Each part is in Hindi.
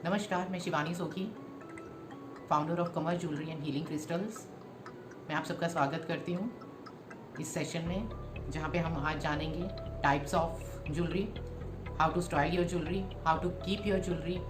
नमस्कार, मैं शिवानी सोखी, founder of Qamar jewellery and healing crystals. मैं आप सबका स्वागत करती हूँ इस सेशन में, जहाँ पे हम आज जानेंगे types of jewellery, how to style your jewellery, how to keep your jewellery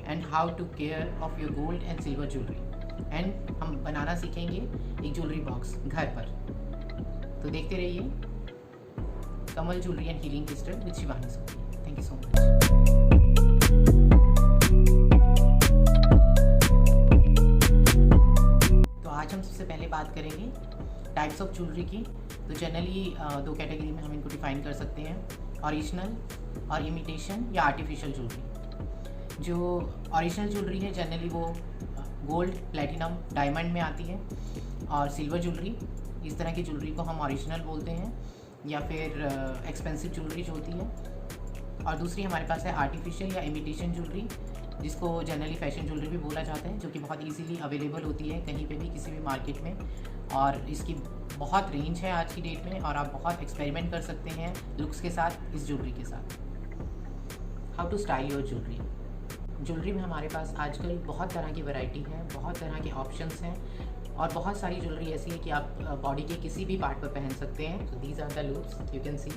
and how to care of your gold and silver jewellery. And हम बनाना सीखेंगे एक ज्वेलरी बॉक्स घर पर। तो देखते रहिए Kamal jewellery and healing crystal with Shivani Sokhi. Thank you so much. आज हम सबसे पहले बात करेंगे टाइप्स ऑफ ज्वेलरी की। तो जनरली दो कैटेगरी में हम इनको डिफाइन कर सकते हैं, ओरिजिनल और इमिटेशन या आर्टिफिशियल ज्वेलरी। जो ओरिजिनल ज्वेलरी है जनरली वो गोल्ड, प्लेटिनम, डायमंड में आती है। और सिल्वर ज्वेलरी, इस तरह की ज्वेलरी को हम ओरिजिनल बोलते हैं, या फिर एक्सपेंसिव ज्वेलरी जो होती है। और दूसरी हमारे पास है आर्टिफिशियल या इमिटेशन ज्वेलरी, जिसको जनरली फैशन ज्वेलरी भी बोला जाता है, जो कि बहुत इजीली अवेलेबल होती है कहीं पे भी, किसी भी मार्केट में। और इसकी बहुत रेंज है आज की डेट में, और आप बहुत एक्सपेरिमेंट कर सकते हैं लुक्स के साथ, इस ज्वेलरी के साथ। How to style your jewellery. Jewellery में हमारे पास आजकल बहुत तरह की वैरायटी है, बहुत तरह के ऑप्शंस हैं, और बहुत सारी ज्वेलरी ऐसी है कि आप बॉडी के किसी भी पार्ट पर पहन सकते हैं। So these are the looks you can see.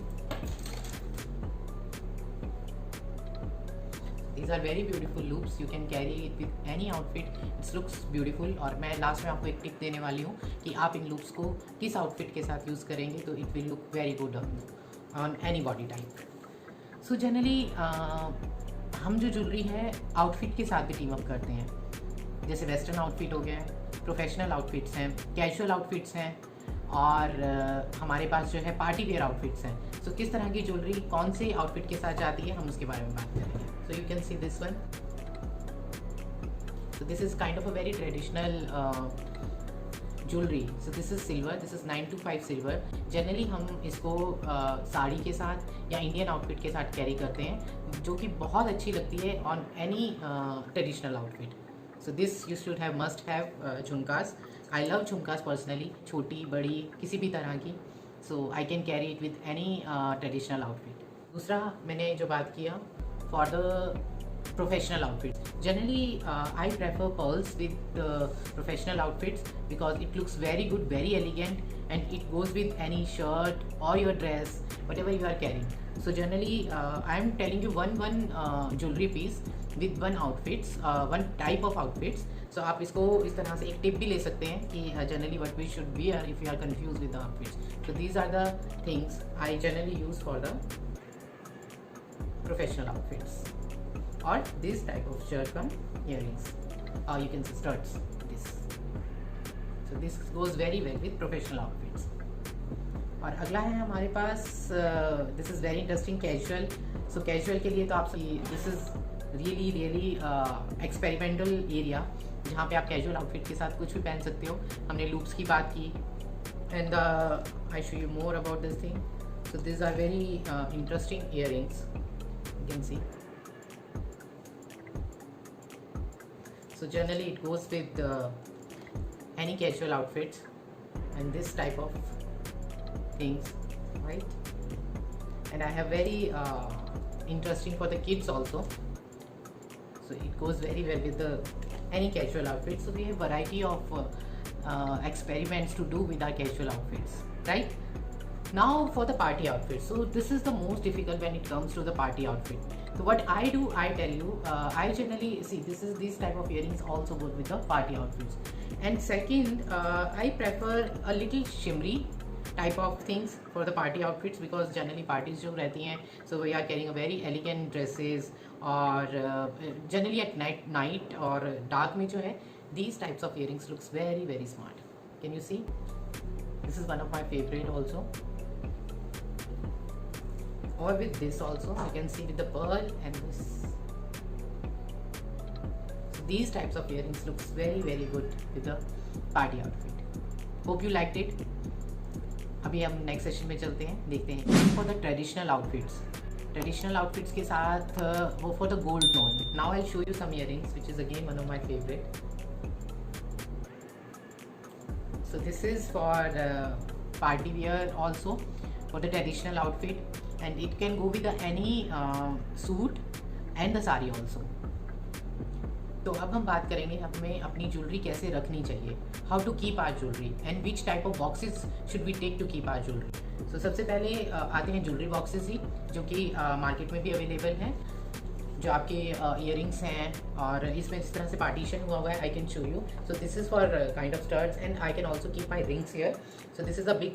These are very beautiful loops. You can carry it with any outfit. It looks beautiful. और मैं लास्ट में आपको एक टिप देने वाली हूँ कि आप इन लुक्स को किस आउटफिट के साथ यूज़ करेंगे तो it will look very good on any body type. So generally हम जो ज्वेलरी है आउटफिट के साथ भी टीम अप करते हैं। जैसे वेस्टर्न आउटफिट हो गया, प्रोफेशनल आउटफिट्स हैं, कैजुअल आउटफिट्स हैं, और हमारे पास जो है पार्टी वेयर आउटफिट्स हैं। सो किस तरह की ज्वेलरी कौन से आउटफिट के साथ जाती है, हम उसके बारे में बात करेंगे। So you can see this one. So this is kind of a very traditional jewelry. So this is silver. This is 925 silver. Generally हम इसको साड़ी के साथ या इंडियन आउटफिट के साथ कैरी करते हैं, जो कि बहुत अच्छी लगती है on any traditional outfit. So this you should have, must have झुमकास. I love झुमकास personally. छोटी बड़ी किसी भी तरह की. So I can carry it with any traditional outfit. दूसरा मैंने जो बात किया for the professional outfits. Generally, I prefer pearls with professional outfits because it looks very good, very elegant, and it goes with any shirt or your dress, whatever you are carrying. So generally, I am telling you one jewelry piece with one outfits, one type of outfits. So आप इसको इस तरह से एक टिप भी ले सकते हैं कि generally what we should wear if you are confused with the outfits. So these are the things I generally use for the professional outfits, or this type of shirt and earrings, or you can see studs. So this goes very well with professional outfits. और अगला है हमारे पास, this is very interesting, casual. So casual के लिए तो आप this is really experimental area, जहाँ पे आप casual outfit के साथ कुछ भी पहन सकते हो। हमने loops की बात की, and I show you more about this thing. So these are very interesting earrings. You can see. So generally it goes with any casual outfits and this type of things, right? And I have very interesting for the kids also. So it goes very well with the any casual outfit. So we have variety of experiments to do with our casual outfits, right? Now for the party outfit. So this is the most difficult when it comes to the party outfit. So what I do, I tell you, I generally see these type of earrings also go with the party outfits. And second, I prefer a little shimmery type of things for the party outfits, because generally parties जो रहती हैं, so we are carrying a very elegant dresses, और generally at night और dark में जो है, these types of earrings looks very smart. Can you see? This is one of my favorite also. Or with this also, you can see with the pearl and this. So these types of earrings looks very good with the party outfit. Hope you liked it. अभी हम नेक्स्ट सेशन में चलते हैं, देखते हैं for the traditional outfits. Traditional outfits के साथ वो for the gold tone. Now I show you some earrings which is again one of my favourite. So this is for party wear also, for the traditional outfit, and it can go with any suit and the sari also. तो अब हम बात करेंगे हमें अपनी ज्वेलरी कैसे रखनी चाहिए, how to keep our jewellery and which type of boxes should we take to keep our jewellery. So सबसे पहले आते हैं ज्वेलरी बॉक्सेस ही, जो कि मार्केट में भी अवेलेबल हैं, जो आपके इयरिंग्स हैं और इसमें इस तरह से पार्टीशन हुआ है। I can show you. So this is for kind of studs and I can also keep my rings here. So this is a big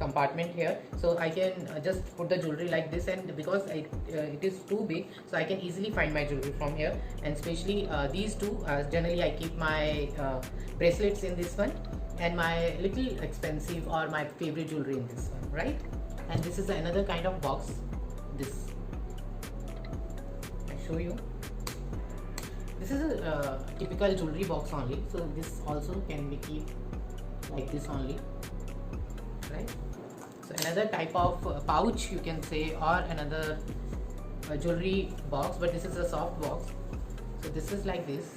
compartment here, so I can just put the jewelry like this, and because it is too big, so I can easily find my jewelry from here. And especially these two, generally I keep my bracelets in this one and my little expensive or my favorite jewelry in this one, right? And this is another kind of box. This I show you. This is a typical jewelry box only, so this also can be keep like this only, right? So another type of pouch you can say, or another jewelry box, but this is a soft box. So this is like this.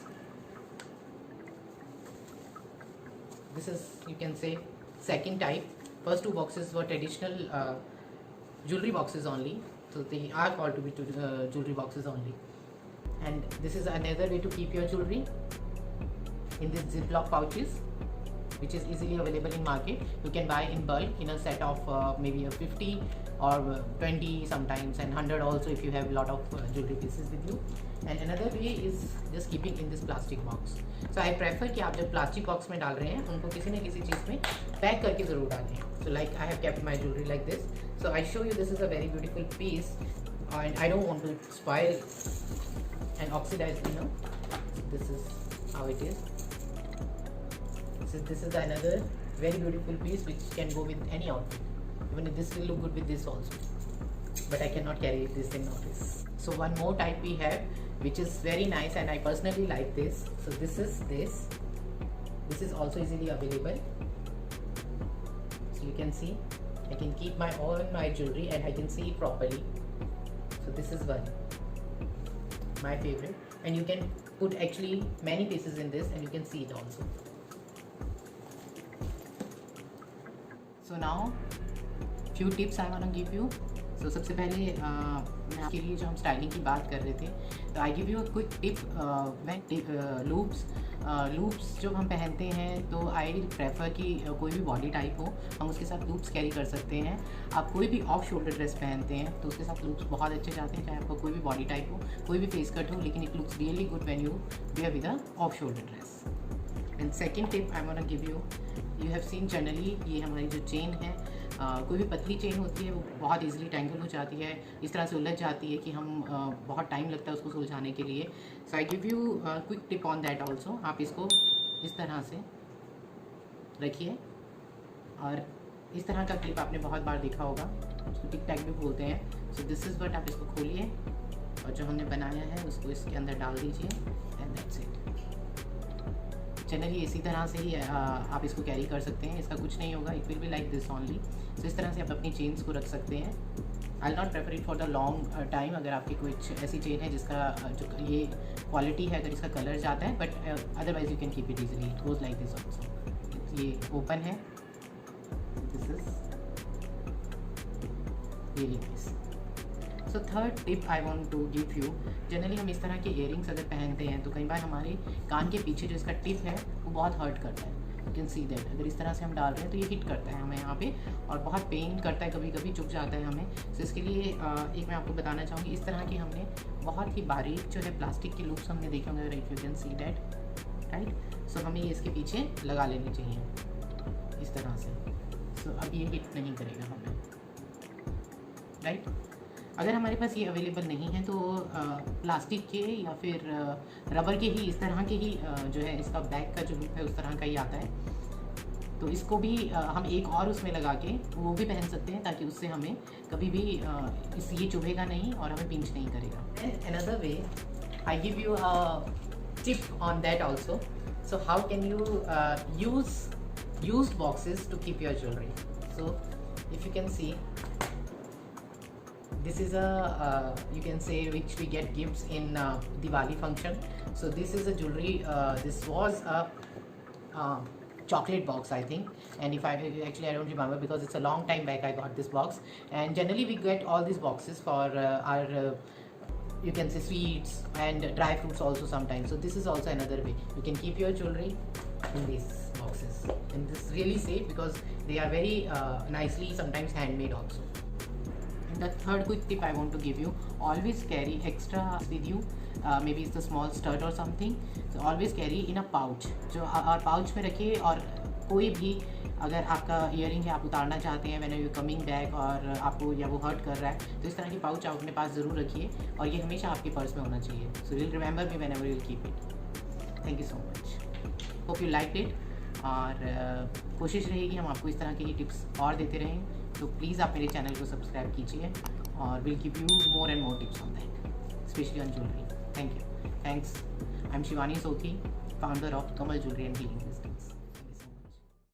This is, you can say, second type. First two boxes were traditional jewelry boxes only, so they are called to be jewelry boxes only. And this is another way to keep your jewelry in these Ziploc pouches, which is easily available in market. You can buy in bulk in a set of maybe a 50 or 20 sometimes, and 100 also if you have a lot of jewelry pieces with you. And another way is just keeping in this plastic box. So I prefer कि आप जब प्लास्टिक बॉक्स में डाल रहे हैं उनको किसी न किसी चीज़ में पैक करके ज़रूर डालें. So like I have kept my jewelry like this. So I show you, this is a very beautiful piece and I don't want to spoil and oxidize, you know. This is how it is. So this is another very beautiful piece which can go with any outfit. Even this will look good with this also, but I cannot carry this in office. So one more type we have, which is very nice and I personally like this. So this is also easily available. So you can see I can keep all my jewelry and I can see it properly. So this is one, my favorite, and you can put actually many pieces in this and you can see it also. So now few tips I want to give you. So सबसे पहले मैं आपके लिए जो हम स्टाइलिंग की बात कर रहे थे, तो आई give you a quick tip when loops जो हम पहनते हैं, तो आई प्रेफर कि कोई भी बॉडी टाइप हो हम उसके साथ लूप्स कैरी कर सकते हैं. आप कोई भी ऑफ शोल्डर ड्रेस पहनते हैं तो उसके साथ लूप्स बहुत अच्छे जाते हैं, चाहे आपका कोई भी बॉडी टाइप हो, कोई भी फेस कट हो, लेकिन it looks really good when you wear with a off shoulder dress. And second tip I want to give you have seen generally ये हमारी जो चेन है, कोई भी पतली चेन होती है वो बहुत इजीली टैंगल हो जाती है, इस तरह से उलझ जाती है कि हम बहुत टाइम लगता है उसको सुलझाने के लिए. So I give you quick tip on that also. आप इसको इस तरह से रखिए, और इस तरह का क्लिप आपने बहुत बार देखा होगा, उसको टिक टैक भी बोलते हैं. सो दिस इज़ बट आप इसको खोलिए और जो हमने बनाया है उसको इसके अंदर डाल दीजिए एंड दैट्स इट. जनरली इसी तरह से ही आप इसको कैरी कर सकते हैं, इसका कुछ नहीं होगा, it will be like this only. So इस तरह से आप अपनी चेन्स को रख सकते हैं. I will not prefer it for the long time. अगर आपकी कुछ ऐसी चेन है जिसका जो ये क्वालिटी है, अगर इसका कलर जाता है, but otherwise you can keep it easily. It goes like this also. ये ओपन है, this is really nice. So third tip I want to give you, generally हम इस तरह के इयरिंग्स अगर पहनते हैं तो कई बार हमारे कान के पीछे जो इसका टिप है वो बहुत हर्ट करता है. You can see that. अगर इस तरह से हम डाल रहे हैं तो ये हिट करता है हमें यहाँ पे और बहुत पेन करता है, कभी कभी चुभ जाता है हमें. सो इसके लिए एक मैं आपको बताना चाहूँगी, इस तरह की हमने बहुत ही बारीक जो है प्लास्टिक के लूप्स हमने देखे होंगे, if you can see that, right. So हमें ये इसके पीछे लगा लेनी चाहिए इस तरह से. सो अब ये हिट नहीं करेगा हमें, राइट. अगर हमारे पास ये अवेलेबल नहीं है तो प्लास्टिक के या फिर रबर के ही इस तरह के ही जो है इसका बैक का जो लुक है उस तरह का ही आता है. तो इसको भी हम एक और उसमें लगा के वो भी पहन सकते हैं, ताकि उससे हमें कभी भी ये चुभेगा नहीं और हमें पिंच नहीं करेगा. And another way I give you a tip on that also. So how can you use boxes to keep your jewellery. So if you can see, this is a you can say which we get gifts in Diwali function. So this is a jewelry, this was a chocolate box I think, and if I actually I don't remember because it's a long time back I got this box. And generally we get all these boxes for our you can say sweets and dry fruits also sometimes. So this is also another way you can keep your jewelry in these boxes, and this is really safe because they are very nicely sometimes handmade also. And the third quick tip I want to give you, always carry extra with you, maybe it's the small stud or something, so always carry in a pouch, जो और pouch में रखिए। और कोई भी अगर आपका ईयरिंग है आप उतारना चाहते हैं, व्हेन यू कमिंग बैक और आपको या वो हर्ट कर रहा है, तो इस तरह की पाउच आप अपने पास ज़रूर रखिए और ये हमेशा आपके पर्स में होना चाहिए। So will remember me whenever you will keep it. Thank you so much, hope you like it. और कोशिश रहेगी हम आपको इस तरह की टिप्स और देते रहें, तो प्लीज़ आप मेरे चैनल को सब्सक्राइब कीजिए और will keep you more and more tips on that, specially on jewellery. Thank you, thanks. I am Shivani Sothi, founder of Kamal Jewelry and Healing.